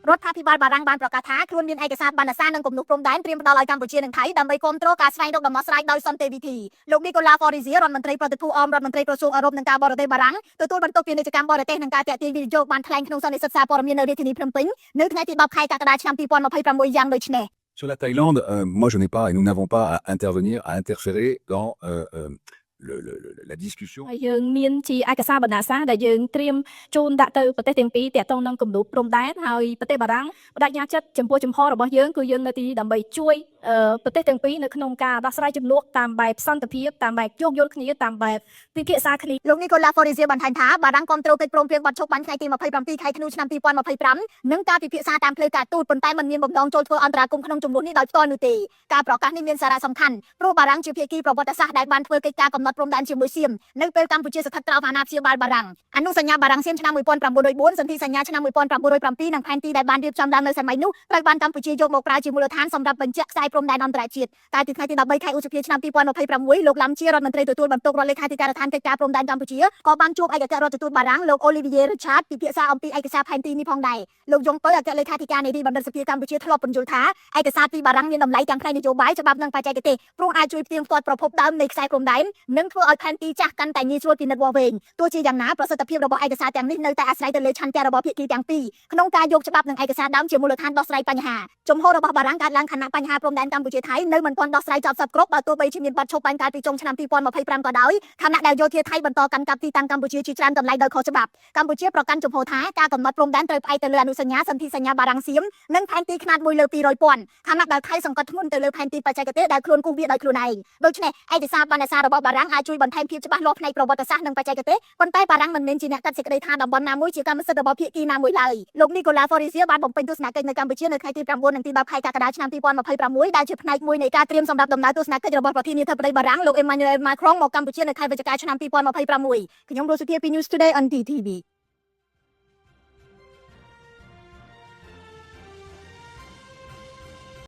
រដ្ឋាភិបាលបារាំងបានប្រកាសថាខ្លួនមានឯកសារបណ្ណសារនិងគំនុំព្រំដែនត្រៀមផ្ដល់ឲ្យកម្ពុជានិងថៃដើម្បីគ្រប់គ្រងការស្វែងរកដំណោះស្រាយដោយសន្តិវិធីលោកនីកូឡា Faurizia រដ្ឋមន្ត្រីប្រតិភូអមរដ្ឋមន្ត្រីក្រសួងអឺរ៉ុបនិងការបរទេសបារាំងទទួលបន្ទុកពាណិជ្ជកម្មបរទេសនិងការទាក់ទាញវិនិយោគបានថ្លែងក្នុងសន្និសីទសារព័ត៌មាននៅរាជធានីភ្នំពេញនៅថ្ងៃទី10ខែកក្កដាឆ្នាំ2026យ៉ាងដូចនេះ Sur la Thaïlande, moi je n'ai pas et nous n'avons pas à intervenir, à interférer dans la discussion. ហើយយើងមានជាឯកសារបណ្ណាសារដែលយើងត្រៀមជូនដាក់ទៅប្រទេសទាំងពីរទាក់ទងនឹងគម្រោងព្រំដែនហើយប្រទេសបារាំងបដិញ្ញាចិត្តចំពោះចំហរបស់យើងគឺយើងនៅទីដើម្បីជួយប្រទេសទាំងពីរនៅក្នុងការដោះស្រាយចំនួនតាមបែបសន្តិភាពតាមបែបយោគយល់គ្នាតាមបែបពិភាក្សាគ្នា លោកនីកូឡា Faurizia បន្ថែមថាបារាំងគ្រប់គ្រងកិច្ចព្រមព្រៀងបទឈប់បាញ់ថ្ងៃទី27ខែធ្នូឆ្នាំ2025និងការពិភាក្សាតាមផ្លូវការទូតប៉ុន្តែមិនមានបំណងចូលធ្វើអន្តរាគមន៍ក្នុងចំនួននេះដោយផ្ទាល់នោះទេការប្រកាសនេះមានសារៈសំខាន់ព្រោះបារាំងជាភាគីប្រវត្តិសាស្ត្រដែលបានធ្វើកិច្ចការកំណត់ព្រំដែនជាមួយសៀមនៅពេលកម្ពុជាស្ថិតក្រោមអាណាព្យាបាលបារាំងអនុសញ្ញាបារាំងសៀមឆ្នាំ1904សន្ធិសញ្ញាឆ្នាំ1907និងផែនទីដែលបានរៀបចំឡើងនៅសម័យនោះត្រូវបានកម្ពុជាយកមកប្រើជាមូលដ្ឋានសម្រាប់បញ្ជាក់ខ្សែព្រំដែនអន្តរជាតិតែទីថ្ងៃទី13ខែឧសភាឆ្នាំ2026លោកឡាំជារដ្ឋមន្ត្រីទទួលបន្ទុករដ្ឋលេខាធិការដ្ឋានកិច្ចការព្រំដែនកម្ពុជាក៏បានជួបឯកអគ្គរដ្ឋទូតបារាំងលោក Olivier Richard ពិភាក្សាអំពីឯកសារផែនទីនេះផងដែរលោកយងពៅអគ្គលេខាធិការនាយរដ្ឋបណ្ឌិតសភាកម្ពុជាធ្លាប់បញ្យល់ថាឯកសារពីបារាំងមានតម្លៃទាំងផ្នែកនយោបាយច្បាប់និងបច្ចេកទេសព្រោះអាចជួយផ្ទៀងផ្ទាត់ប្រភពដើមនៃខ្សែព្រំដែននិងធ្វើឲ្យផែនទីចាស់កាន់តែងាយស្រួលពិនិត្យវាស់វែងទោះជាយ៉ាងណាប្រសិទ្ធភាពរបស់ឯកសារទាំងនេះនៅតែអាស្រ័យទៅលើឆន្ទៈរបស់ភាគីទាំងពីរក្នុងការយកច្បាប់និងឯកសារដើមជាមូលដ្ឋានដោះស្រាយបញ្ហាជំហររបស់បារាំងកើតឡើងខណៈបញ្ហាព្រំដែនកម្ពុជាថៃនៅមិនទាន់ដោះស្រាយចប់សពគ្រប់បើទោះបីជាមានបទឈប់បាញ់កាលពីចុងឆ្នាំ2025ក៏ដោយខណៈដែលយោធាថៃបន្តកាន់កាប់ទីតាំងកម្ពុជាជាច្រើនកន្លែងដោយខុសច្បាប់កម្ពុជាប្រកាន់ជំហរថាការកំណត់ព្រំដែនត្រូវផ្អែកទៅលើអនុសញ្ញាសន្ធិសញ្ញាបារាំងសៀមនិងផែនទីខ្នាត1លើ200,000ខណៈដែលថៃសង្កត់ធ្ងន់ទៅលើផែនទីបច្ចេកទេសដែលខ្លួនគូសវាដោយខ្លួនឯងដូច្នេះឯកសារបណ្ណសាររបស់បារាំងអាចជួយបន្ថែមភាពច្បាស់លាស់ផ្នែកប្រវត្តិសាស្ត្រនិងបច្ចេកទេសប៉ុន្តែបារាំងមិនមែនជាអ្នកកាត់សេចក្តីថាតំបន់ណាមួយជាកម្មសិទ្ធិរបស់ភាគីណាមួយឡើយលោកនីកូឡា Faurizia បានបំពេញទស្សនកិច្ចនៅកម្ពុជានៅថ្ងៃទី9និងទី10ខែកក្កដាឆ្នាំ2026ដែលជាផ្នែកមួយនៃការត្រៀមសម្រាប់ដំណើរទស្សនកិច្ចរបស់ប្រធានាធិបតីបារាំងលោក Emmanuel Macron មកកម្ពុជានៅខែវិច្ឆិកាឆ្នាំ2026ខ្ញុំរស់សុធាពី News Today on DTV